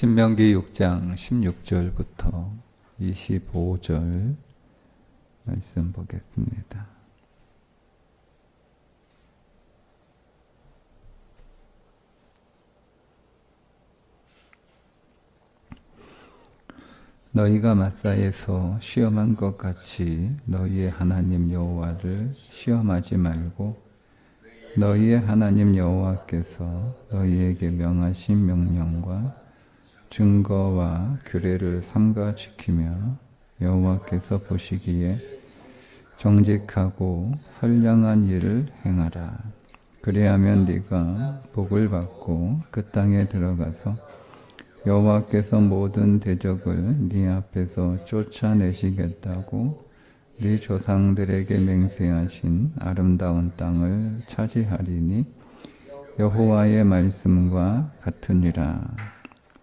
신명기 6장 16절부터 25절 말씀 보겠습니다. 너희가 마사에서 시험한 것 같이 너희의 하나님 여호와를 시험하지 말고 너희의 하나님 여호와께서 너희에게 명하신 명령과 증거와 규례를 삼가 지키며 여호와께서 보시기에 정직하고 선량한 일을 행하라. 그리하면 네가 복을 받고 그 땅에 들어가서 여호와께서 모든 대적을 네 앞에서 쫓아내시겠다고 네 조상들에게 맹세하신 아름다운 땅을 차지하리니 여호와의 말씀과 같으니라.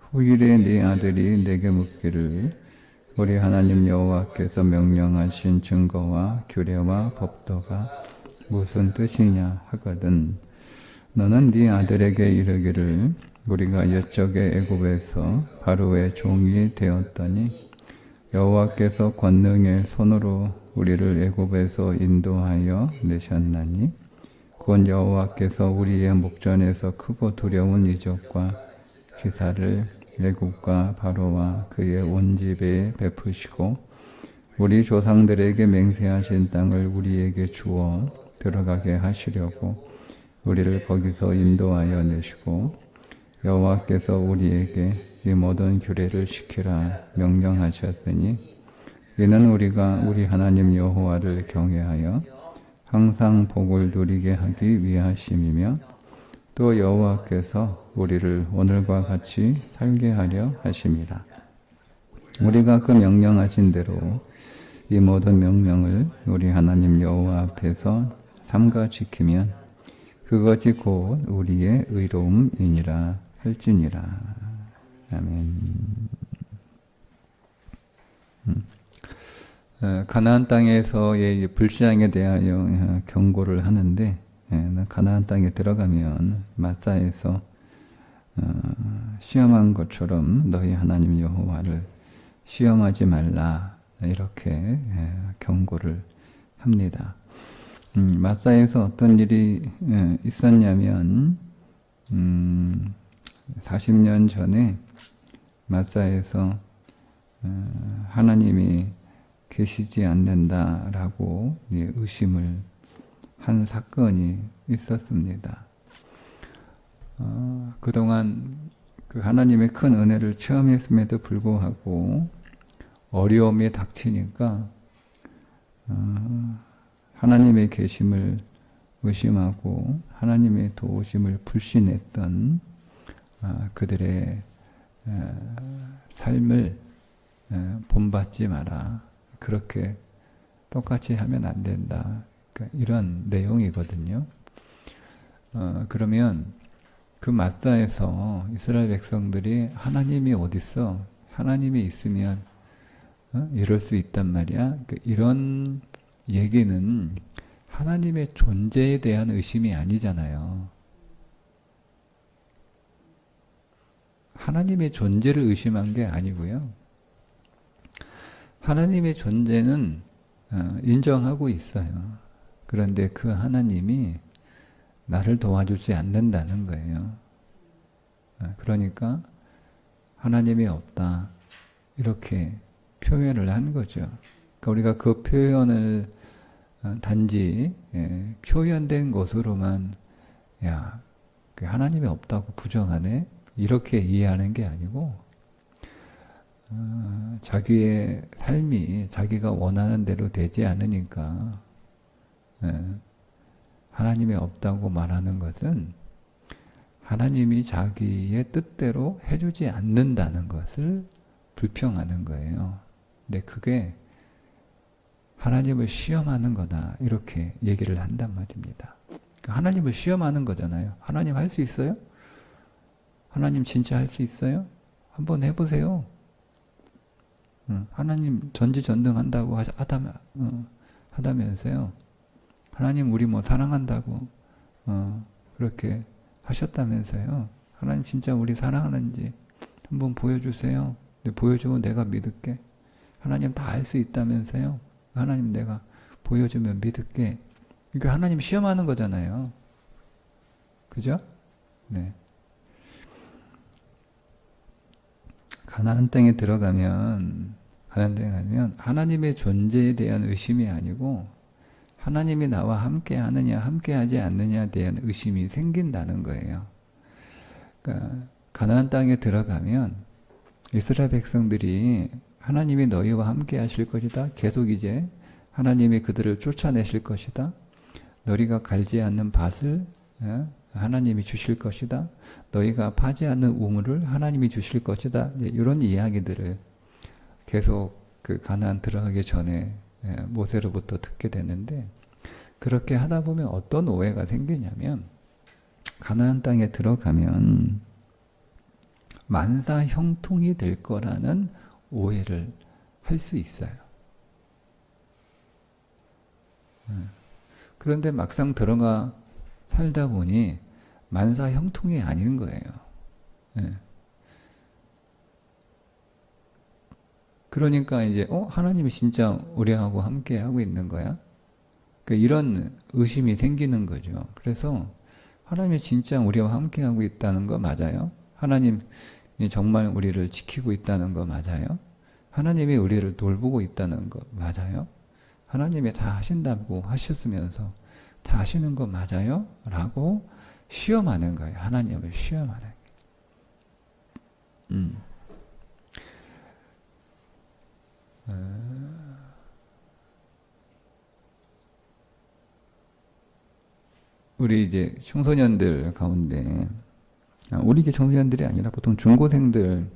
후일에 네 아들이 내게 묻기를 우리 하나님 여호와께서 명령하신 증거와 규례와 법도가 무슨 뜻이냐 하거든. 너는 네 아들에게 이르기를 우리가 옛적에 애굽에서 바로의 종이 되었더니 여호와께서 권능의 손으로 우리를 애굽에서 인도하여 내셨나니 곧 여호와께서 우리의 목전에서 크고 두려운 이적과 기사를 애굽과 바로와 그의 온 집에 베푸시고 우리 조상들에게 맹세하신 땅을 우리에게 주어 들어가게 하시려고 우리를 거기서 인도하여 내시고 여호와께서 우리에게 이 모든 규례를 지키라 명령하셨으니 이는 우리가 우리 하나님 여호와를 경외하여 항상 복을 누리게 하기 위하심이며 또 여호와께서 우리를 오늘과 같이 살게 하려 하심이라. 우리가 그 명령하신 대로 이 모든 명령을 우리 하나님 여호와 앞에서 삼가 지키면 그것이 곧 우리의 의로움이니라 할지니라. 아멘. 가나안 땅에서의 불신앙에 대하여 경고를 하는데 가나안 땅에 들어가면 마사에서 시험한 것처럼 너희 하나님 여호와를 시험하지 말라 이렇게 경고를 합니다. 마사에서 어떤 일이 있었냐면 40년 전에 마사에서 하나님이 계시지 않는다라고 의심을 한 사건이 있었습니다. 그동안 그 하나님의 큰 은혜를 체험했음에도 불구하고 어려움이 닥치니까 하나님의 계심을 의심하고 하나님의 도우심을 불신했던 그들의 삶을 본받지 마라. 그렇게 똑같이 하면 안 된다. 그러니까 이런 내용이거든요. 그러면 그 마사에서 이스라엘 백성들이 하나님이 어딨어? 하나님이 있으면 이럴 수 있단 말이야. 이런 얘기는 하나님의 존재에 대한 의심이 아니잖아요. 하나님의 존재를 의심한 게 아니고요. 하나님의 존재는 인정하고 있어요. 그런데 그 하나님이 나를 도와주지 않는다는 거예요. 그러니까 하나님이 없다 이렇게 표현을 한 거죠. 그러니까 우리가 그 표현을 단지 표현된 것으로만 야, 하나님이 없다고 부정하네 이렇게 이해하는 게 아니고 자기의 삶이 자기가 원하는 대로 되지 않으니까 하나님이 없다고 말하는 것은 하나님이 자기의 뜻대로 해주지 않는다는 것을 불평하는 거예요. 근데 그게 하나님을 시험하는 거다 이렇게 얘기를 한단 말입니다. 하나님을 시험하는 거잖아요. 하나님 할 수 있어요? 하나님 진짜 할 수 있어요? 한번 해보세요. 하나님 전지전능한다고 하다면서요. 하나님 우리 사랑한다고 그렇게 하셨다면서요. 하나님 진짜 우리 사랑하는지 한번 보여주세요. 근데 보여주면 내가 믿을게. 하나님 다 알 수 있다면서요. 하나님 내가 보여주면 믿을게. 그러니까 하나님 시험하는 거잖아요. 그죠? 네. 가나안 땅에 들어가면 하나님의 존재에 대한 의심이 아니고 하나님이 나와 함께 하느냐 함께 하지 않느냐에 대한 의심이 생긴다는 거예요. 그러니까 가나안 땅에 들어가면 이스라엘 백성들이 하나님이 너희와 함께 하실 것이다. 계속 이제 하나님이 그들을 쫓아내실 것이다. 너희가 갈지 않는 밭을 하나님이 주실 것이다. 너희가 파지 않는 우물을 하나님이 주실 것이다. 이런 이야기들을 계속 그 가나안 들어가기 전에 모세로부터 듣게 되는데, 그렇게 하다 보면 어떤 오해가 생기냐면 가나안 땅에 들어가면 만사 형통이 될 거라는 오해를 할 수 있어요. 그런데 막상 들어가 살다 보니 만사 형통이 아닌 거예요. 그러니까 이제 하나님이 진짜 우리하고 함께 하고 있는 거야? 이런 의심이 생기는 거죠. 그래서 하나님이 진짜 우리와 함께 하고 있다는 거 맞아요? 하나님이 정말 우리를 지키고 있다는 거 맞아요? 하나님이 우리를 돌보고 있다는 거 맞아요? 하나님이 다 하신다고 하셨으면서 다 하시는 거 맞아요? 라고 시험하는 거예요. 하나님을 시험하는 게. 우리 이제 청소년들 가운데, 우리 이게 청소년들이 아니라 보통 중고생들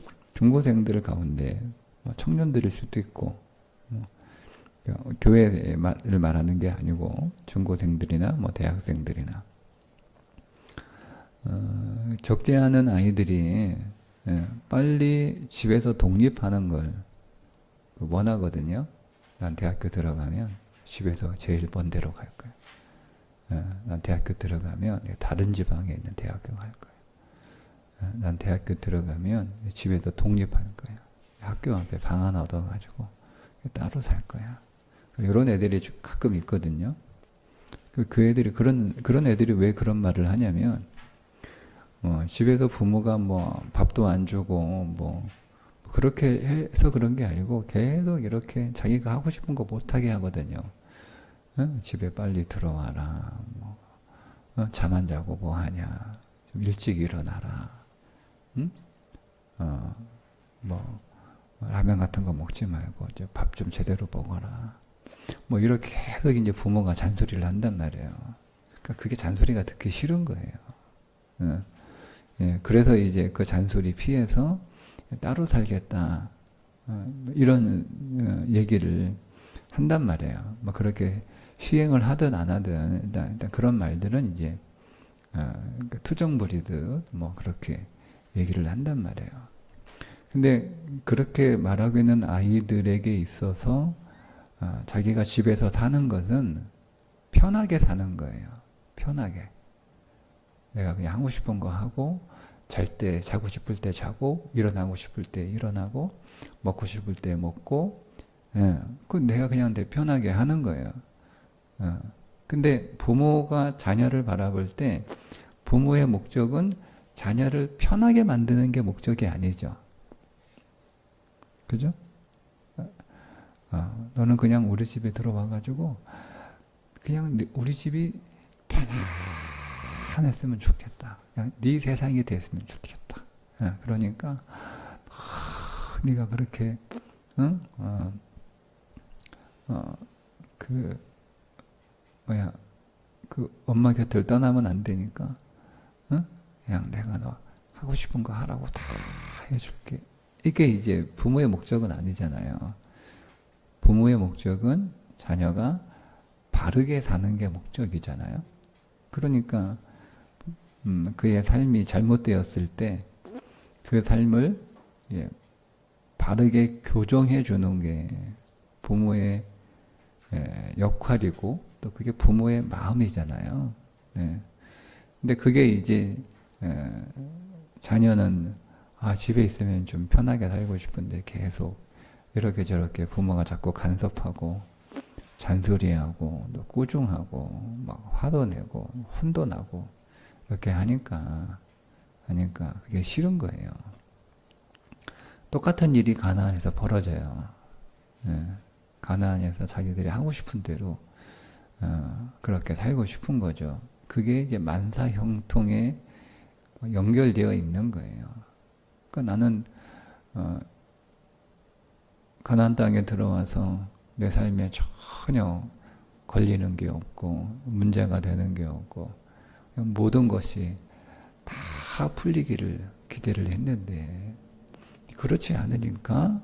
가운데, 청년들일 수도 있고, 교회를 말하는 게 아니고 중고생들이나 대학생들이나 적지 않은 아이들이 빨리 집에서 독립하는 걸 원하거든요. 난 대학교 들어가면 집에서 제일 먼 데로 갈 거야. 난 대학교 들어가면 다른 지방에 있는 대학교 갈 거야. 난 대학교 들어가면 집에서 독립할 거야. 학교 앞에 방 하나 얻어가지고 따로 살 거야. 이런 애들이 가끔 있거든요. 그 애들이 그런 애들이 왜 그런 말을 하냐면, 집에서 부모가 밥도 안 주고 그렇게 해서 그런 게 아니고 계속 이렇게 자기가 하고 싶은 거 못하게 하거든요. 집에 빨리 들어와라. 잠 안 자고 뭐 하냐. 좀 일찍 일어나라. 응? 라면 같은 거 먹지 말고 밥 좀 제대로 먹어라. 이렇게 계속 이제 부모가 잔소리를 한단 말이에요. 그러니까 그게 잔소리가 듣기 싫은 거예요. 그래서 이제 그 잔소리 피해서 따로 살겠다. 이런 얘기를 한단 말이에요. 그렇게 시행을 하든 안 하든 일단 그런 말들은 이제 투정 부리듯 그렇게 얘기를 한단 말이에요. 근데 그렇게 말하고 있는 아이들에게 있어서 자기가 집에서 사는 것은 편하게 사는 거예요. 편하게. 내가 그냥 하고 싶은 거 하고, 잘 때 자고 싶을 때 자고, 일어나고 싶을 때 일어나고, 먹고 싶을 때 먹고, 그 내가 그냥 내 편하게 하는 거예요. 근데 부모가 자녀를 바라볼 때 부모의 목적은 자녀를 편하게 만드는 게 목적이 아니죠. 그죠? 너는 그냥 우리 집에 들어와가지고 그냥 우리 집이 편안했으면 좋겠다. 그냥 네 세상이 됐으면 좋겠다. 그러니까 네가 그렇게 그 엄마 곁을 떠나면 안 되니까 그냥 내가 너 하고 싶은 거 하라고 다 해줄게. 이게 이제 부모의 목적은 아니잖아요. 부모의 목적은 자녀가 바르게 사는 게 목적이잖아요. 그러니까 그의 삶이 잘못되었을 때 그 삶을 바르게 교정해 주는 게 부모의 역할이고, 또 그게 부모의 마음이잖아요. 근데 그게 이제 자녀는 집에 있으면 좀 편하게 살고 싶은데 계속 이렇게 저렇게 부모가 자꾸 간섭하고 잔소리하고 또 꾸중하고 막 화도 내고 혼도 나고 이렇게 하니까 그게 싫은 거예요. 똑같은 일이 가나안에서 벌어져요. 예, 가나안에서 자기들이 하고 싶은 대로 그렇게 살고 싶은 거죠. 그게 이제 만사형통에 연결되어 있는 거예요. 그러니까 나는 가나안 땅에 들어와서 내 삶에 전혀 걸리는 게 없고 문제가 되는 게 없고 모든 것이 다 풀리기를 기대를 했는데 그렇지 않으니까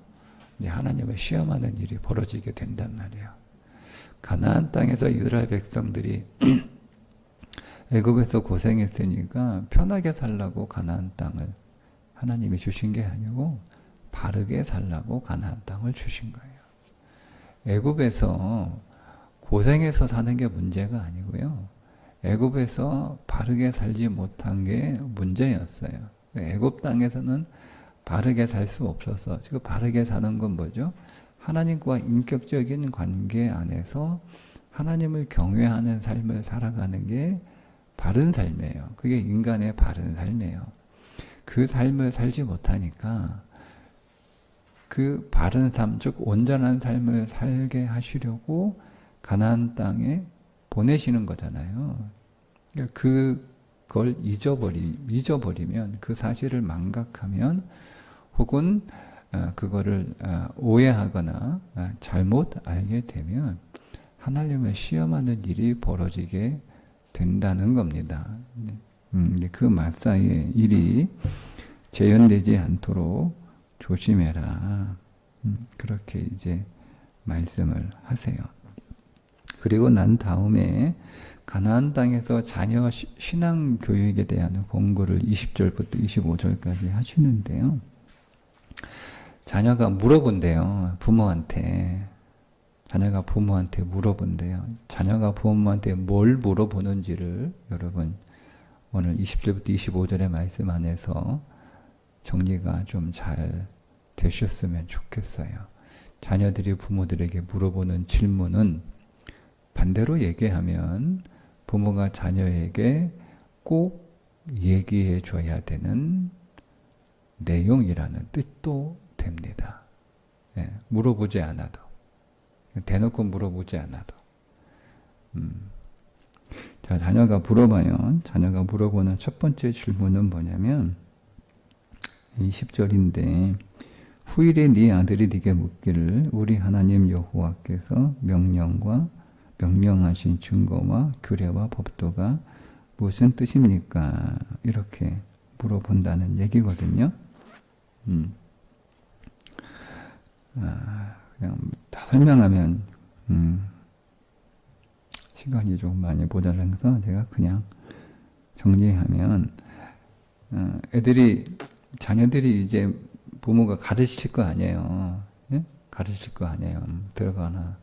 이제 하나님을 시험하는 일이 벌어지게 된단 말이에요. 가나안 땅에서 이스라엘 백성들이 애굽에서 고생했으니까 편하게 살라고 가나안 땅을 하나님이 주신 게 아니고 바르게 살라고 가나안 땅을 주신 거예요. 애굽에서 고생해서 사는 게 문제가 아니고요. 애굽에서 바르게 살지 못한 게 문제였어요. 애굽 땅에서는 바르게 살 수 없어서 지금 바르게 사는 건 뭐죠? 하나님과 인격적인 관계 안에서 하나님을 경외하는 삶을 살아가는 게 바른 삶이에요. 그게 인간의 바른 삶이에요. 그 삶을 살지 못하니까 그 바른 삶, 즉 온전한 삶을 살게 하시려고 가나안 땅에 보내시는 거잖아요. 그걸 잊어버리면 그 사실을 망각하면 혹은 그거를 오해하거나 잘못 알게 되면 하나님을 시험하는 일이 벌어지게 된다는 겁니다. 그 마사의 일이 재현되지 않도록 조심해라. 그렇게 이제 말씀을 하세요. 그리고 난 다음에 가나안 땅에서 자녀 신앙 교육에 대한 공부를 20절부터 25절까지 하시는데요. 자녀가 물어본대요. 자녀가 부모한테 물어본대요. 자녀가 부모한테 뭘 물어보는지를 여러분 오늘 20절부터 25절의 말씀 안에서 정리가 좀 잘 되셨으면 좋겠어요. 자녀들이 부모들에게 물어보는 질문은 반대로 얘기하면 부모가 자녀에게 꼭 얘기해 줘야 되는 내용이라는 뜻도 됩니다. 물어보지 않아도. 대놓고 물어보지 않아도. 자, 자녀가 물어봐요. 자녀가 물어보는 첫 번째 질문은 뭐냐면 20절인데 후일에 네 아들이 네게 묻기를 우리 하나님 여호와께서 명령하신 증거와 규례와 법도가 무슨 뜻입니까? 이렇게 물어본다는 얘기거든요. 그냥 다 설명하면 시간이 좀 많이 모자라서 제가 그냥 정리하면 자녀들이 이제 부모가 가르칠 거 아니에요. 예? 가르칠 거 아니에요. 들어가나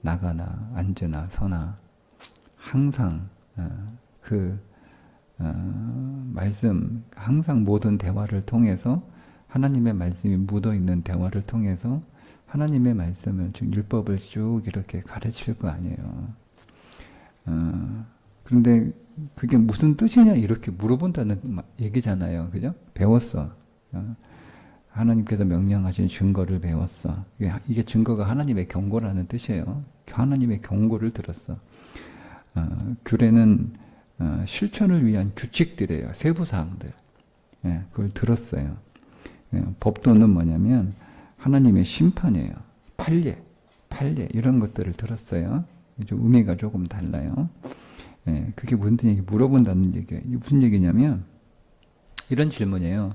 나가나 앉으나 서나 항상 말씀, 항상 모든 대화를 통해서 하나님의 말씀이 묻어있는 대화를 통해서 하나님의 말씀을, 즉 율법을 쭉 이렇게 가르칠 거 아니에요. 그런데 그게 무슨 뜻이냐 이렇게 물어본다는 얘기잖아요. 그죠? 배웠어. 하나님께서 명령하신 증거를 배웠어. 이게 증거가 하나님의 경고라는 뜻이에요. 하나님의 경고를 들었어. 규례는 실천을 위한 규칙들이에요. 세부사항들. 그걸 들었어요. 법도는 뭐냐면 하나님의 심판이에요. 판례 이런 것들을 들었어요. 좀 의미가 조금 달라요. 그게 무슨 얘기? 물어본다는 얘기예요. 이게 무슨 얘기냐면 이런 질문이에요.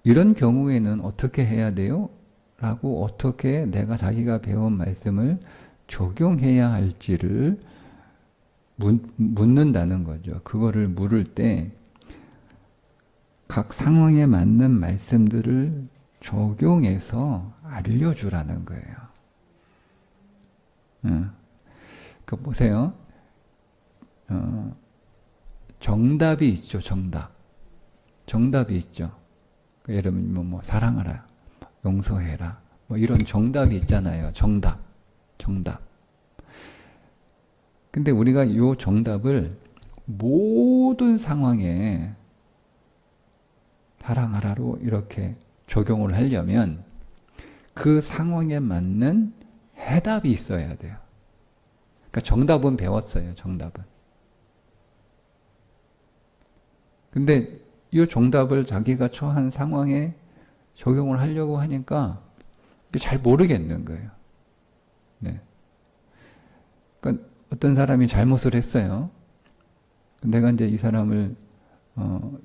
이런 경우에는 어떻게 해야 돼요? 라고 어떻게 내가 자기가 배운 말씀을 적용해야 할지를 묻는다는 거죠. 그거를 물을 때 각 상황에 맞는 말씀들을 적용해서 알려주라는 거예요. 그 보세요. 정답이 있죠. 정답이 있죠. 예를 들면 뭐 사랑하라, 용서해라, 뭐 이런 정답이 있잖아요. 정답. 근데 우리가 이 정답을 모든 상황에 사랑하라로 이렇게 적용을 하려면 그 상황에 맞는 해답이 있어야 돼요. 그러니까 정답은 배웠어요. 정답은. 근데 이 정답을 자기가 처한 상황에 적용을 하려고 하니까 잘 모르겠는 거예요. 네. 그러니까 어떤 사람이 잘못을 했어요. 내가 이제 이 사람을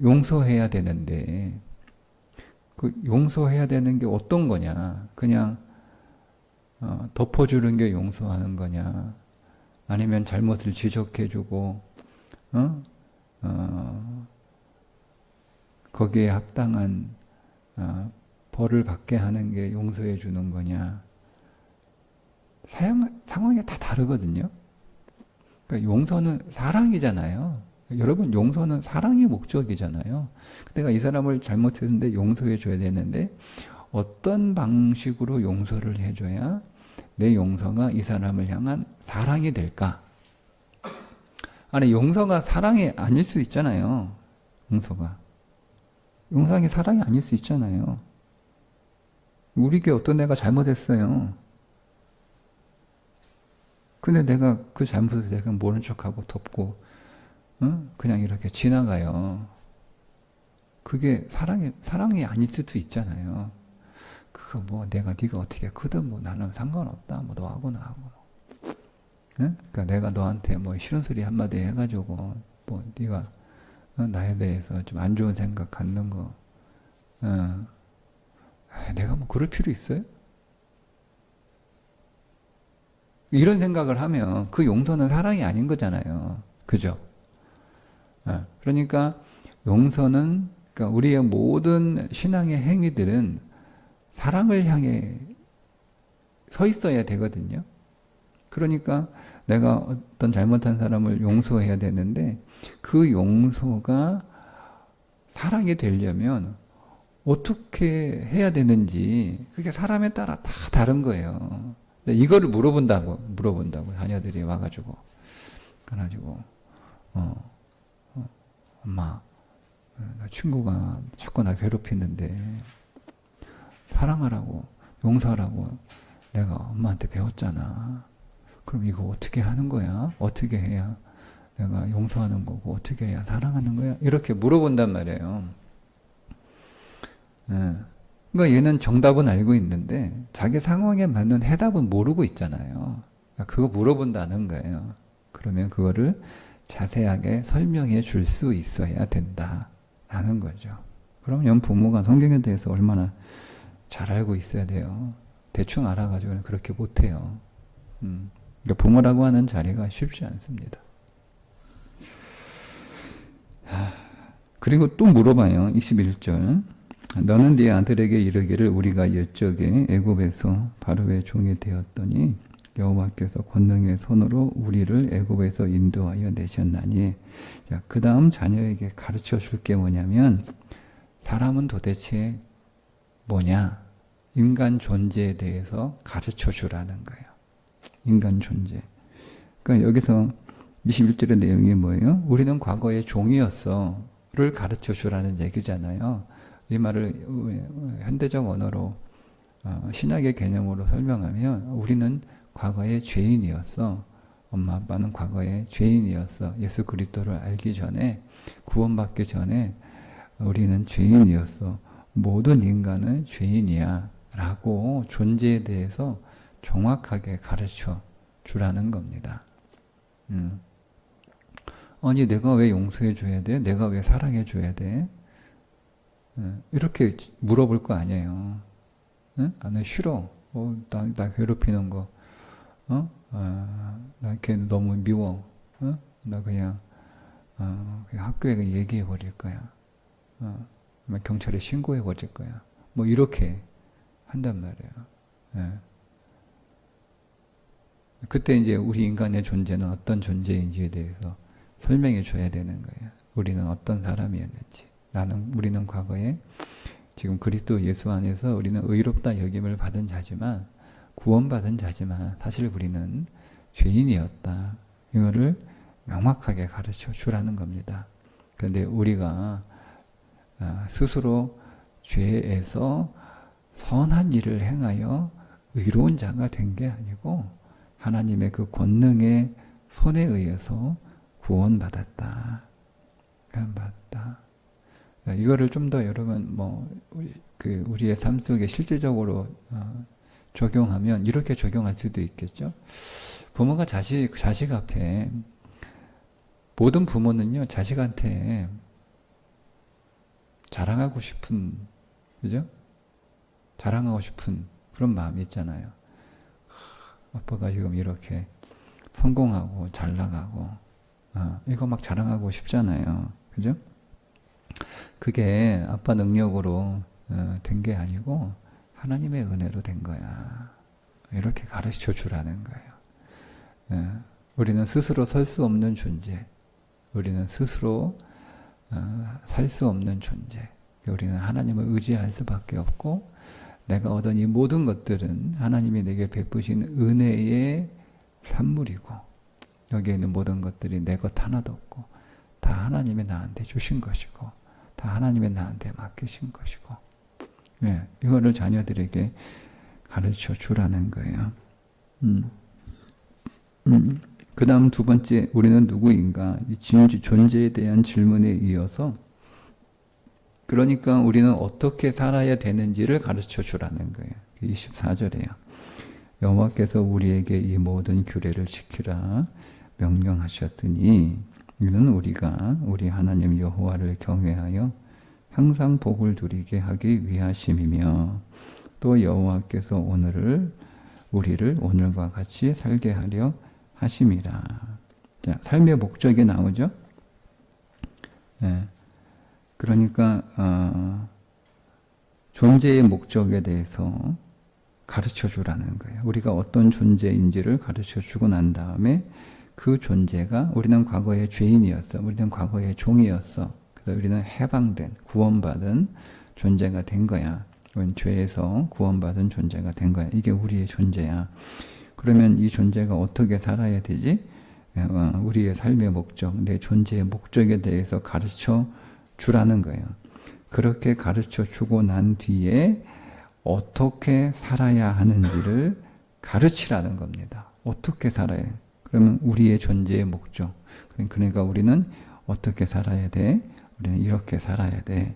용서해야 되는데 그 용서해야 되는 게 어떤 거냐? 그냥 덮어주는 게 용서하는 거냐? 아니면 잘못을 지적해주고 거기에 합당한 벌을 받게 하는 게 용서해 주는 거냐? 상황이 다 다르거든요. 그러니까 용서는 사랑이잖아요. 여러분, 용서는 사랑이 목적이잖아요. 내가 이 사람을 잘못했는데 용서해 줘야 되는데 어떤 방식으로 용서를 해줘야 내 용서가 이 사람을 향한 사랑이 될까? 아니, 용서가 사랑이 아닐 수 있잖아요. 용서가 사랑이 아닐 수 있잖아요. 우리 교회 어떤 애가 잘못했어요. 근데 내가 그 잘못을 내가 모른 척하고 덮고 그냥 이렇게 지나가요. 그게 사랑이 아닐 수도 있잖아요. 그거 뭐 네가 어떻게 크든 뭐 나는 상관없다. 뭐 너하고 나하고. 그러니까 내가 너한테 뭐 싫은 소리 한마디 해가지고 뭐 네가 나에 대해서 좀 안 좋은 생각 갖는 거. 내가 뭐 그럴 필요 있어요? 이런 생각을 하면 그 용서는 사랑이 아닌 거잖아요. 그죠? 그러니까 용서는, 그러니까 우리의 모든 신앙의 행위들은 사랑을 향해 서 있어야 되거든요. 그러니까 내가 어떤 잘못한 사람을 용서해야 되는데 그 용서가 사랑이 되려면 어떻게 해야 되는지 그게 사람에 따라 다 다른 거예요. 이거를 물어본다고 자녀들이 와가지고 엄마, 나 친구가 자꾸 나 괴롭히는데 사랑하라고 용서하라고 내가 엄마한테 배웠잖아. 그럼 이거 어떻게 하는 거야? 어떻게 해야 내가 용서하는 거고 어떻게 해야 사랑하는 거야? 이렇게 물어본단 말이에요. 그러니까 얘는 정답은 알고 있는데 자기 상황에 맞는 해답은 모르고 있잖아요. 그러니까 그거 물어본다는 거예요. 그러면 그거를 자세하게 설명해 줄 수 있어야 된다라는 거죠. 그러면 부모가 성경에 대해서 얼마나 잘 알고 있어야 돼요. 대충 알아가지고는 그렇게 못해요. 그러니까 부모라고 하는 자리가 쉽지 않습니다. 그리고 또 물어봐요. 21절. 너는 네 아들에게 이르기를 우리가 옛적에 애굽에서 바로의 종이 되었더니 여호와께서 권능의 손으로 우리를 애굽에서 인도하여 내셨나니. 그 다음 자녀에게 가르쳐 줄 게 뭐냐면 사람은 도대체 뭐냐? 인간 존재에 대해서 가르쳐 주라는 거예요. 인간 존재. 그러니까 여기서 21절의 내용이 뭐예요? 우리는 과거에 종이었어를 가르쳐 주라는 얘기잖아요. 이 말을 현대적 언어로 신약의 개념으로 설명하면 우리는 과거에 죄인이었어. 엄마 아빠는 과거에 죄인이었어. 예수 그리스도를 알기 전에, 구원받기 전에 우리는 죄인이었어. 모든 인간은 죄인이야 라고 존재에 대해서 정확하게 가르쳐 주라는 겁니다. 아니 내가 왜 용서해 줘야 돼? 내가 왜 사랑해 줘야 돼? 이렇게 물어볼 거 아니에요. 나 싫어. 나 괴롭히는 거. 나 걔 너무 미워. 나 그냥 학교에 얘기해 버릴 거야. 경찰에 신고해 버릴 거야. 뭐 이렇게 한단 말이에요. 그때 이제 우리 인간의 존재는 어떤 존재인지에 대해서 설명해 줘야 되는 거예요. 우리는 어떤 사람이었는지. 우리는 과거에 지금 그리스도 예수 안에서 우리는 의롭다 여김을 받은 자지만, 구원받은 자지만 사실 우리는 죄인이었다. 이거를 명확하게 가르쳐 주라는 겁니다. 그런데 우리가 스스로 죄에서 선한 일을 행하여 의로운 자가 된 게 아니고 하나님의 그 권능의 손에 의해서 구원받았다. 구원받았다. 이거를 좀 더 여러분 우리의 삶 속에 실질적으로 적용하면 이렇게 적용할 수도 있겠죠. 부모가 자식 앞에, 모든 부모는요 자식한테 자랑하고 싶은, 그죠? 자랑하고 싶은 그런 마음이 있잖아요. 아빠가 지금 이렇게 성공하고 잘 나가고 이거 막 자랑하고 싶잖아요. 그죠? 그게 아빠 능력으로 된 게 아니고 하나님의 은혜로 된 거야. 이렇게 가르쳐 주라는 거예요. 우리는 스스로 설 수 없는 존재, 우리는 스스로 살 수 없는 존재, 우리는 하나님을 의지할 수밖에 없고, 내가 얻은 이 모든 것들은 하나님이 내게 베푸신 은혜의 산물이고, 여기에 있는 모든 것들이 내 것 하나도 없고 다 하나님이 나한테 주신 것이고 다 하나님이 나한테 맡기신 것이고, 이거를 자녀들에게 가르쳐 주라는 거예요. 그 다음 두 번째, 우리는 누구인가? 이 존재에 대한 질문에 이어서, 그러니까 우리는 어떻게 살아야 되는지를 가르쳐 주라는 거예요. 24절에요. 여호와께서 우리에게 이 모든 규례를 지키라 명령하셨으니 이는 우리가 우리 하나님 여호와를 경외하여 항상 복을 누리게 하기 위하심이며, 또 여호와께서 우리를 오늘과 같이 살게 하려 하심이라. 자, 삶의 목적이 나오죠. 그러니까 존재의 목적에 대해서 가르쳐 주라는 거예요. 우리가 어떤 존재인지를 가르쳐 주고 난 다음에 그 존재가, 우리는 과거의 죄인이었어, 우리는 과거의 종이었어, 그래서 우리는 해방된, 구원받은 존재가 된 거야. 우리는 죄에서 구원받은 존재가 된 거야. 이게 우리의 존재야. 그러면 이 존재가 어떻게 살아야 되지? 우리의 삶의 목적, 내 존재의 목적에 대해서 가르쳐 주라는 거예요. 그렇게 가르쳐 주고 난 뒤에 어떻게 살아야 하는지를 가르치라는 겁니다. 어떻게 살아야 해? 그러면 우리의 존재의 목적, 그러니까 우리는 어떻게 살아야 돼? 우리는 이렇게 살아야 돼.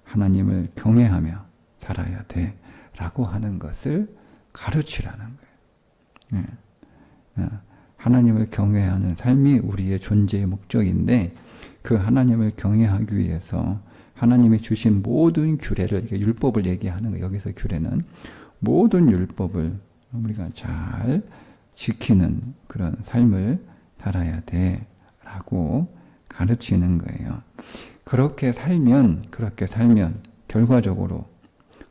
하나님을 경외하며 살아야 돼 라고 하는 것을 가르치라는 거예요. 하나님을 경외하는 삶이 우리의 존재의 목적인데, 그 하나님을 경외하기 위해서 하나님이 주신 모든 규례를, 율법을 얘기하는 거예요. 여기서 규례는 모든 율법을 우리가 잘 지키는 그런 삶을 살아야 돼 라고 가르치는 거예요. 그렇게 살면 결과적으로,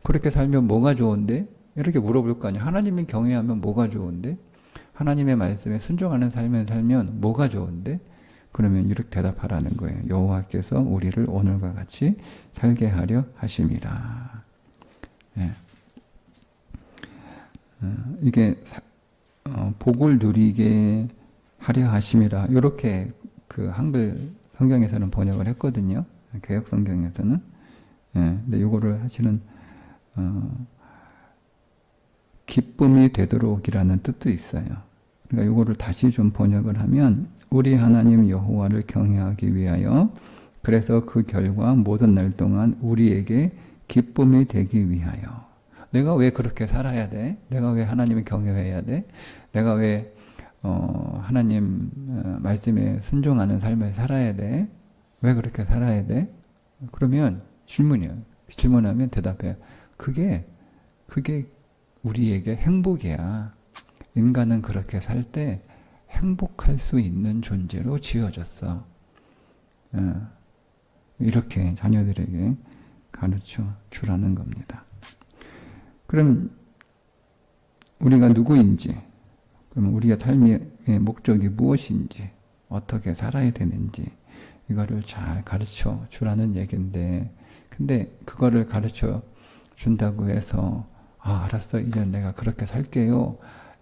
그렇게 살면 뭐가 좋은데? 이렇게 물어볼 거 아니에요. 하나님을 경외하면 뭐가 좋은데? 하나님의 말씀에 순종하는 삶을 살면 뭐가 좋은데? 그러면 이렇게 대답하라는 거예요. 여호와께서 우리를 오늘과 같이 살게 하려 하심이라. 이게 복을 누리게 하려 하심이라, 이렇게 그 한글 성경에서는 번역을 했거든요. 개역 성경에서는. 근데 이거를 사실은 기쁨이 되도록이라는 뜻도 있어요. 그러니까 이거를 다시 좀 번역을 하면, 우리 하나님 여호와를 경외하기 위하여, 그래서 그 결과 모든 날 동안 우리에게 기쁨이 되기 위하여. 내가 왜 그렇게 살아야 돼? 내가 왜 하나님을 경외해야 돼? 내가 왜 하나님 말씀에 순종하는 삶을 살아야 돼? 왜 그렇게 살아야 돼? 그러면 질문이에요. 질문하면 대답해요. 그게 우리에게 행복이야. 인간은 그렇게 살 때 행복할 수 있는 존재로 지어졌어. 이렇게 자녀들에게 가르쳐 주라는 겁니다. 그럼 우리가 누구인지, 그럼 우리의 삶의 목적이 무엇인지, 어떻게 살아야 되는지, 이거를 잘 가르쳐 주라는 얘기인데, 근데 그거를 가르쳐 준다고 해서 알았어, 이제 내가 그렇게 살게요,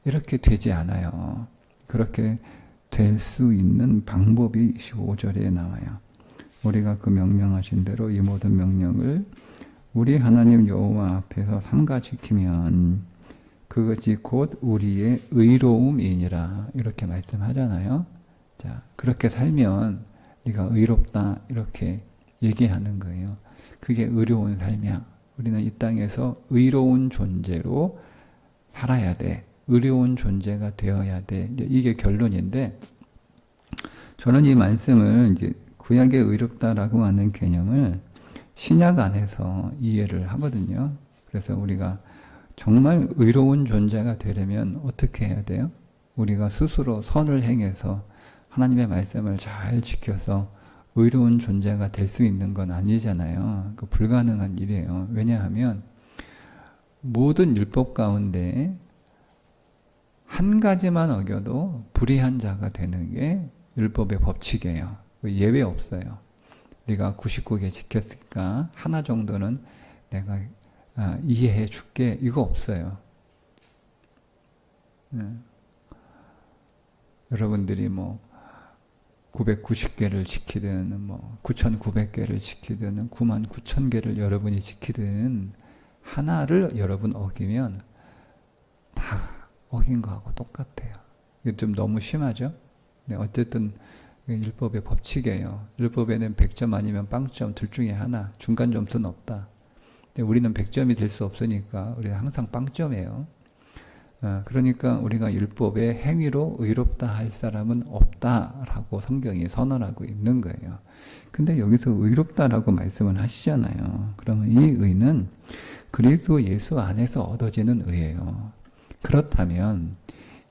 이렇게 되지 않아요. 그렇게 될 수 있는 방법이 15절에 나와요. 우리가 그 명령하신 대로 이 모든 명령을 우리 하나님 여호와 앞에서 삼가 지키면 그것이 곧 우리의 의로움이니라, 이렇게 말씀하잖아요. 자, 그렇게 살면 네가 의롭다, 이렇게 얘기하는 거예요. 그게 의로운 삶이야. 우리는 이 땅에서 의로운 존재로 살아야 돼. 의로운 존재가 되어야 돼. 이게 결론인데, 저는 이 말씀을 이제 구약의 의롭다라고 하는 개념을 신약 안에서 이해를 하거든요. 그래서 우리가 정말 의로운 존재가 되려면 어떻게 해야 돼요? 우리가 스스로 선을 행해서 하나님의 말씀을 잘 지켜서 의로운 존재가 될 수 있는 건 아니잖아요. 그 불가능한 일이에요. 왜냐하면 모든 율법 가운데 한 가지만 어겨도 불의한 자가 되는 게 율법의 법칙이에요. 예외 없어요. 네가 99개 지켰으니까 하나 정도는 내가 이해해 줄게, 이거 없어요. 여러분들이 뭐 990개를 지키든 뭐 9,900개를 지키든 99,000개를 여러분이 지키든 하나를 여러분 어기면 다 어긴 거하고 똑같아요. 이게 좀 너무 심하죠? 네, 어쨌든 율법의 법칙이에요. 율법에는 100점 아니면 빵점 둘 중에 하나, 중간 점수는 없다. 근데 우리는 100점이 될 수 없으니까 우리는 항상 빵점이에요. 그러니까 우리가 율법의 행위로 의롭다 할 사람은 없다라고 성경이 선언하고 있는 거예요. 근데 여기서 의롭다라고 말씀을 하시잖아요. 그러면 이 의는 그리스도 예수 안에서 얻어지는 의예요. 그렇다면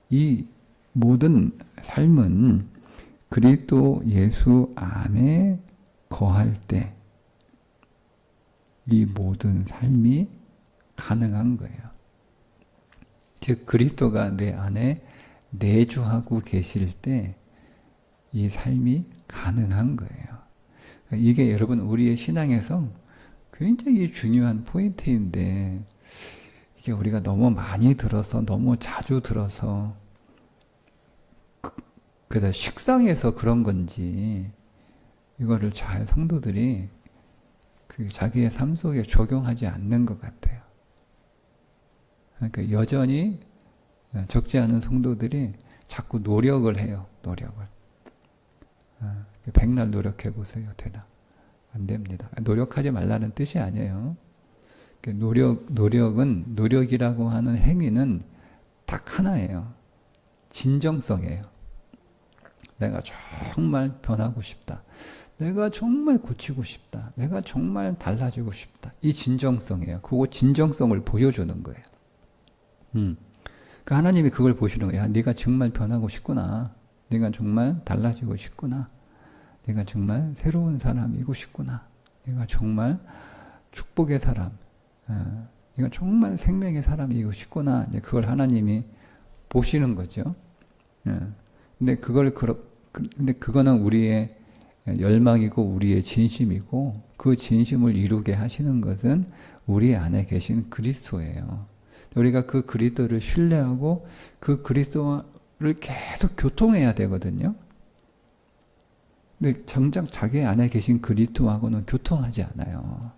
이 모든 삶은 그리스도 예수 안에 거할 때 이 모든 삶이 가능한 거예요. 즉 그리스도가 내 안에 내주하고 계실 때 이 삶이 가능한 거예요. 이게 여러분 우리의 신앙에서 굉장히 중요한 포인트인데, 이게 우리가 너무 많이 들어서, 너무 자주 들어서 그래서 식상해서 그런 건지 이거를 잘 성도들이 자기의 삶 속에 적용하지 않는 것 같아요. 그러니까 여전히 적지 않은 성도들이 자꾸 노력을 해요. 노력을. 백날 노력해 보세요. 되나? 안 됩니다. 노력하지 말라는 뜻이 아니에요. 노력이라고 하는 행위는 딱 하나예요. 진정성이에요. 내가 정말 변하고 싶다. 내가 정말 고치고 싶다. 내가 정말 달라지고 싶다. 이 진정성이에요. 그거 진정성을 보여주는 거예요. 그러니까 하나님이 그걸 보시는 거예요. 야, 네가 정말 변하고 싶구나. 네가 정말 달라지고 싶구나. 네가 정말 새로운 사람이고 싶구나. 네가 정말 축복의 사람. 네가 정말 생명의 사람이고 싶구나. 그걸 하나님이 보시는 거죠. 근데 그거는 우리의 열망이고 우리의 진심이고, 그 진심을 이루게 하시는 것은 우리 안에 계신 그리스도예요. 우리가 그 그리스도를 신뢰하고 그 그리스도를 계속 교통해야 되거든요. 근데 정작 자기 안에 계신 그리스도하고는 교통하지 않아요.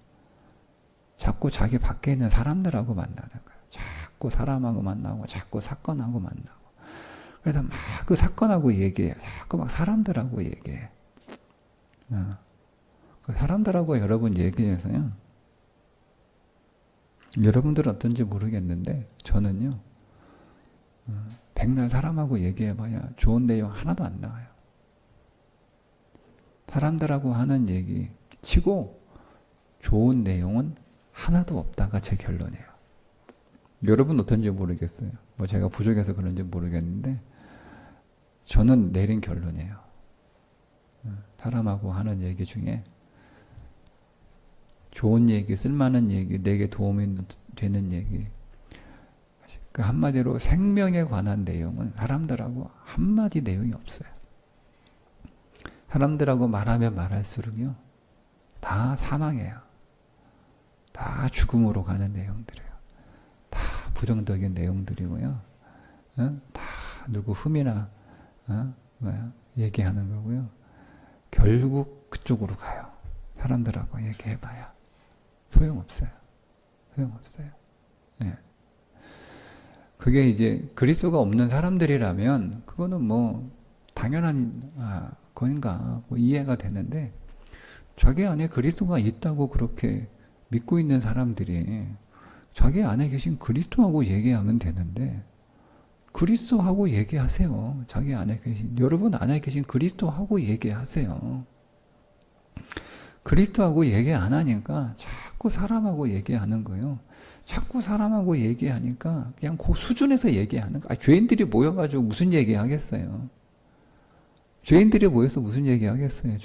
자꾸 자기 밖에 있는 사람들하고 만나는 거예요. 자꾸 사람하고 만나고, 자꾸 사건하고 만나고. 그래서 막 그 사건하고 얘기해. 자꾸 막 사람들하고 얘기해. 그 사람들하고 여러분 얘기해서요. 여러분들은 어떤지 모르겠는데 저는요. 백날 사람하고 얘기해봐야 좋은 내용 하나도 안 나와요. 사람들하고 하는 얘기 치고 좋은 내용은 하나도 없다가 제 결론이에요. 여러분 어떤지 모르겠어요. 뭐 제가 부족해서 그런지 모르겠는데 저는 내린 결론이에요. 사람하고 하는 얘기 중에 좋은 얘기, 쓸만한 얘기, 내게 도움이 되는 얘기, 그 한마디로 생명에 관한 내용은 사람들하고 한마디 내용이 없어요. 사람들하고 말하면 말할수록요, 다 사망해요. 다 죽음으로 가는 내용들이에요. 다 부정적인 내용들이고요. 다 누구 흠이나 얘기하는 거고요. 결국 그쪽으로 가요. 사람들하고 얘기해봐야 소용없어요. 소용없어요. 예. 그게 이제 그리스도가 없는 사람들이라면 그거는 뭐 당연한 거인가 뭐 이해가 되는데, 자기 안에 그리스도가 있다고 그렇게 믿고 있는 사람들이 자기 안에 계신 그리스도하고 얘기하면 되는데, 그리스도하고 얘기하세요. 자기 안에 계신, 여러분 안에 계신 그리스도하고 얘기하세요. 그리스도하고 얘기 안 하니까 자꾸 사람하고 얘기하는 거예요. 자꾸 사람하고 얘기하니까 그냥 그 수준에서 얘기하는 거. 죄인들이 모여가지고 무슨 얘기 하겠어요? 죄인들이 모여서 무슨 얘기 하겠어요?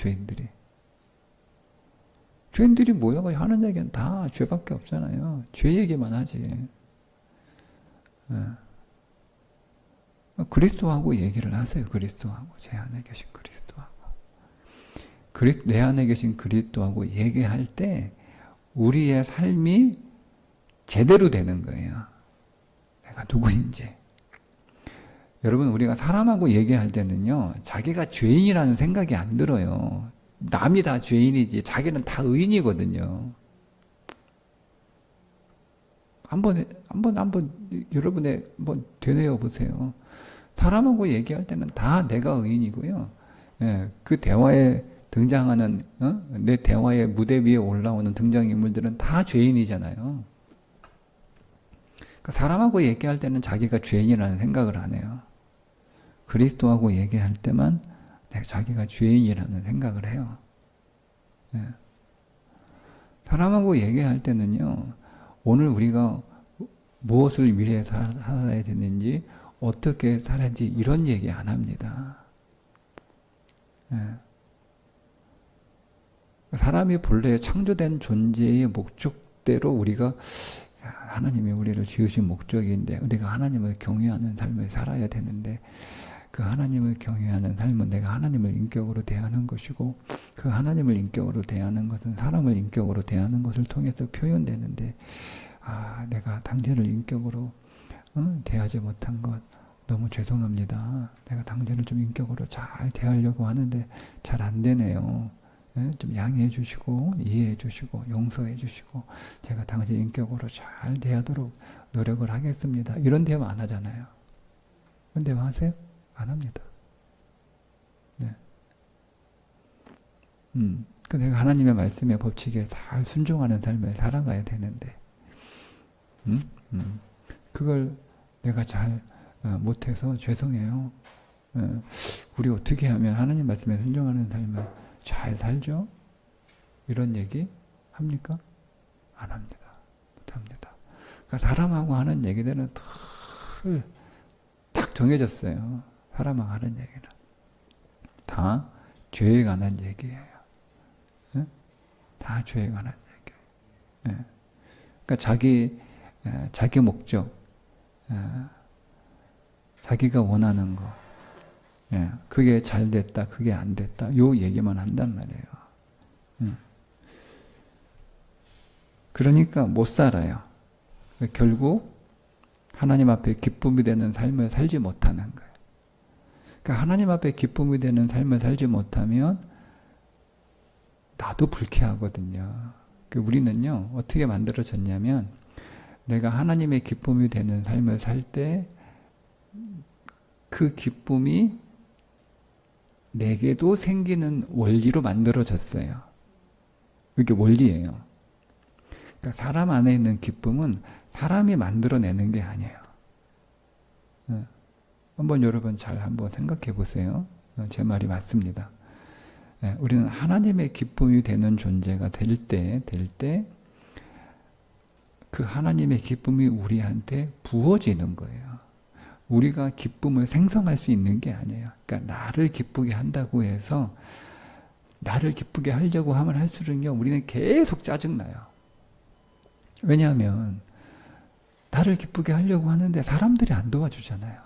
죄인들이 모여가지고 하는 얘기는 다 죄밖에 없잖아요. 죄 얘기만 하지. 그리스도하고 얘기를 하세요. 그리스도하고, 제 안에 계신 그리스도하고. 내 안에 계신 그리스도하고 얘기할 때 우리의 삶이 제대로 되는 거예요. 내가 누구인지. 여러분, 우리가 사람하고 얘기할 때는요, 자기가 죄인이라는 생각이 안 들어요. 남이 다 죄인이지 자기는 다 의인이거든요. 한번 여러분의 한번 되뇌어 보세요. 사람하고 얘기할 때는 다 내가 의인이고요. 예, 그 대화에 등장하는 내 대화의 무대 위에 올라오는 등장인물들은 다 죄인이잖아요. 그러니까 사람하고 얘기할 때는 자기가 죄인이라는 생각을 안 해요. 그리스도하고 얘기할 때만 자기가 죄인이라는 생각을 해요. 예. 사람하고 얘기할 때는요, 오늘 우리가 무엇을 위해 살아야 되는지, 어떻게 살아야 되는지 이런 얘기 안 합니다. 예. 사람이 본래 창조된 존재의 목적대로 우리가, 하나님이 우리를 지으신 목적인데 우리가 하나님을 경외하는 삶을 살아야 되는데, 그 하나님을 경외하는 삶은 내가 하나님을 인격으로 대하는 것이고, 그 하나님을 인격으로 대하는 것은 사람을 인격으로 대하는 것을 통해서 표현되는데, 내가 당신을 인격으로 대하지 못한 것 너무 죄송합니다. 내가 당신을 좀 인격으로 잘 대하려고 하는데 잘 안 되네요. 좀 양해해 주시고 이해해 주시고 용서해 주시고 제가 당신 인격으로 잘 대하도록 노력을 하겠습니다. 이런 대화 안 하잖아요. 그런 대화 하세요? 안 합니다. 네. 내가 하나님의 말씀의 법칙에 잘 순종하는 삶을 살아가야 되는데, 그걸 내가 잘 못해서 죄송해요. 우리 어떻게 하면 하나님 말씀에 순종하는 삶을 잘 살죠? 이런 얘기 합니까? 안 합니다. 못 합니다. 그러니까 사람하고 하는 얘기들은 딱 정해졌어요. 사람하고 하는 얘기는 다 죄에 관한 얘기예요. 다 죄에 관한 얘기예요. 그러니까 자기 목적, 자기가 원하는 거, 그게 잘 됐다, 그게 안 됐다, 요 얘기만 한단 말이에요. 그러니까 못 살아요. 결국 하나님 앞에 기쁨이 되는 삶을 살지 못하는 거예요. 그러니까 하나님 앞에 기쁨이 되는 삶을 살지 못하면 나도 불쾌하거든요. 우리는요, 어떻게 만들어졌냐면, 내가 하나님의 기쁨이 되는 삶을 살 때 그 기쁨이 내게도 생기는 원리로 만들어졌어요. 이게 원리예요. 그러니까 사람 안에 있는 기쁨은 사람이 만들어내는 게 아니에요. 한번 여러분 잘 한번 생각해 보세요. 제 말이 맞습니다. 우리는 하나님의 기쁨이 되는 존재가 될 때 그 하나님의 기쁨이 우리한테 부어지는 거예요. 우리가 기쁨을 생성할 수 있는 게 아니에요. 그러니까 나를 기쁘게 한다고 해서 나를 기쁘게 하려고 하면 할수록요, 우리는 계속 짜증나요. 왜냐하면 나를 기쁘게 하려고 하는데 사람들이 안 도와주잖아요.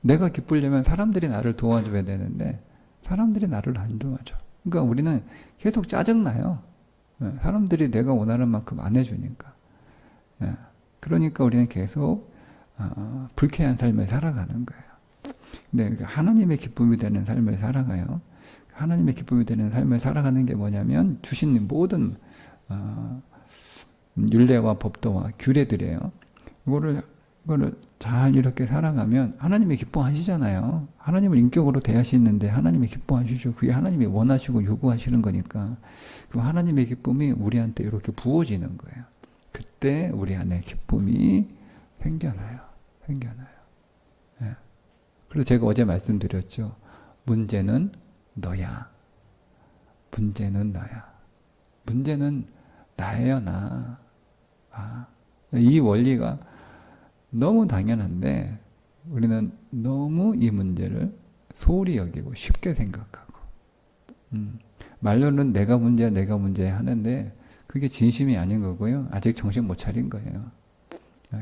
내가 기쁘려면 사람들이 나를 도와줘야 되는데 사람들이 나를 안 좋아하죠. 그러니까 우리는 계속 짜증나요. 사람들이 내가 원하는 만큼 안 해주니까. 그러니까 우리는 계속 불쾌한 삶을 살아가는 거예요. 근데 하나님의 기쁨이 되는 삶을 살아가요. 하나님의 기쁨이 되는 삶을 살아가는 게 뭐냐면 주신 모든 율례와 법도와 규례들이에요. 이거를 잘 이렇게 살아가면 하나님이 기뻐하시잖아요. 하나님을 인격으로 대하시는데 하나님이 기뻐하시죠. 그게 하나님이 원하시고 요구하시는 거니까. 그 하나님의 기쁨이 우리한테 이렇게 부어지는 거예요. 그때 우리 안에 기쁨이 생겨나요. 예. 그리고 제가 어제 말씀드렸죠. 문제는 너야. 문제는 나야. 문제는 나예요, 나. 이 원리가 너무 당연한데 우리는 너무 이 문제를 소홀히 여기고 쉽게 생각하고 말로는 내가 문제야 하는데 그게 진심이 아닌 거고요. 아직 정신 못 차린 거예요.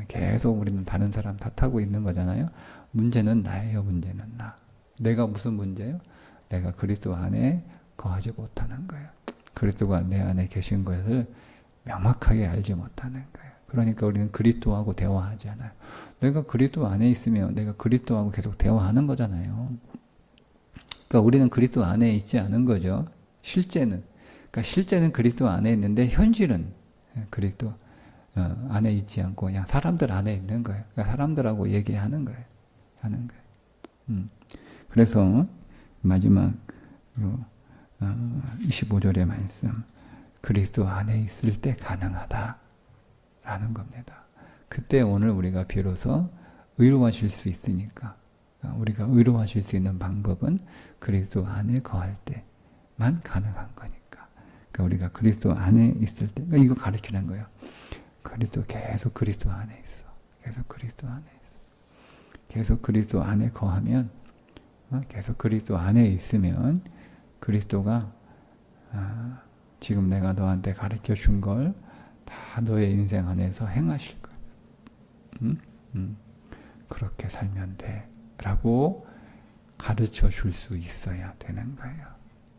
계속 우리는 다른 사람 탓하고 있는 거잖아요. 문제는 나예요. 문제는 나. 내가 무슨 문제예요? 내가 그리스도 안에 거하지 못하는 거예요. 그리스도가 내 안에 계신 것을 명확하게 알지 못하는 거예요. 그러니까 우리는 그리스도하고 대화하지 않아요. 내가 그리스도 안에 있으면 내가 그리스도하고 계속 대화하는 거잖아요. 그러니까 우리는 그리스도 안에 있지 않은 거죠. 실제는. 그러니까 실제는 그리스도 안에 있는데 현실은 그리스도 안에 있지 않고 그냥 사람들 안에 있는 거예요. 그러니까 사람들하고 얘기하는 거예요. 그래서 마지막 25절의 말씀, 그리스도 안에 있을 때 가능하다 라는 겁니다. 그때 오늘 우리가 비로소 의로워질 수 있으니까, 우리가 의로워질 수 있는 방법은 그리스도 안에 거할 때만 가능한 거니까. 그러니까 우리가 그리스도 안에 있을 때, 그러니까 이거 가르치는 거예요. 계속 그리스도 안에 있어. 계속 그리스도 안에 있어. 계속 그리스도 안에 거하면, 계속 그리스도 안에 있으면 그리스도가 지금 내가 너한테 가르쳐 준 걸 다 너의 인생 안에서 행하실 거예요. 그렇게 살면 돼 라고 가르쳐 줄 수 있어야 되는 거예요.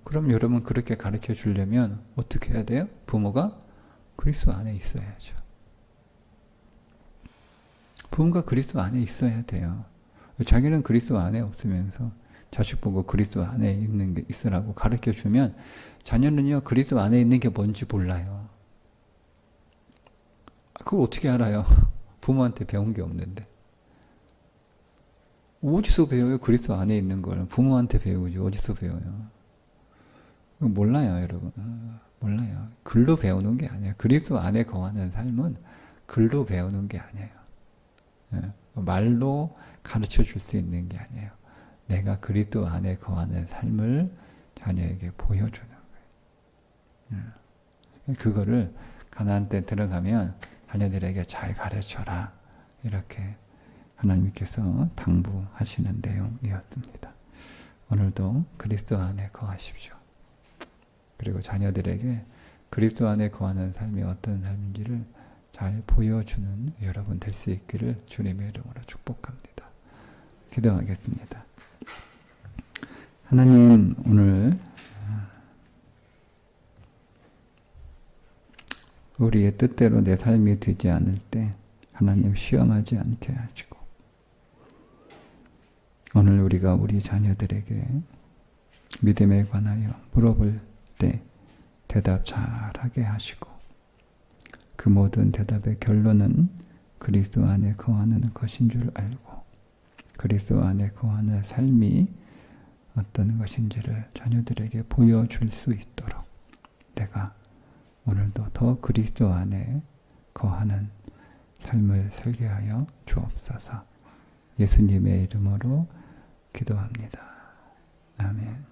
그럼 여러분 그렇게 가르쳐 주려면 어떻게 해야 돼요? 부모가 그리스도 안에 있어야죠. 부모가 그리스도 안에 있어야 돼요. 자기는 그리스도 안에 없으면서 자식 보고 그리스도 안에 있는 게 있으라고 가르쳐 주면 자녀는요 그리스도 안에 있는 게 뭔지 몰라요. 그걸 어떻게 알아요? 부모한테 배운 게 없는데. 어디서 배워요? 그리스도 안에 있는 걸. 부모한테 배우지. 어디서 배워요? 몰라요, 여러분. 몰라요. 글로 배우는 게 아니에요. 그리스도 안에 거하는 삶은 글로 배우는 게 아니에요. 말로 가르쳐 줄 수 있는 게 아니에요. 내가 그리스도 안에 거하는 삶을 자녀에게 보여주는 거예요. 그거를 가나안 때 들어가면 자녀들에게 잘 가르쳐라. 이렇게 하나님께서 당부하시는 내용이었습니다. 오늘도 그리스도 안에 거하십시오. 그리고 자녀들에게 그리스도 안에 거하는 삶이 어떤 삶인지를 잘 보여주는 여러분 될 수 있기를 주님의 이름으로 축복합니다. 기도하겠습니다. 하나님, 오늘 우리의 뜻대로 내 삶이 되지 않을 때 하나님 시험하지 않게 하시고, 오늘 우리가 우리 자녀들에게 믿음에 관하여 물어볼 때 대답 잘하게 하시고, 그 모든 대답의 결론은 그리스도 안에 거하는 것인 줄 알고, 그리스도 안에 거하는 삶이 어떤 것인지를 자녀들에게 보여줄 수 있도록 내가 오늘도 더 그리스도 안에 거하는 삶을 살게 하여 주옵소서. 예수님의 이름으로 기도합니다. 아멘.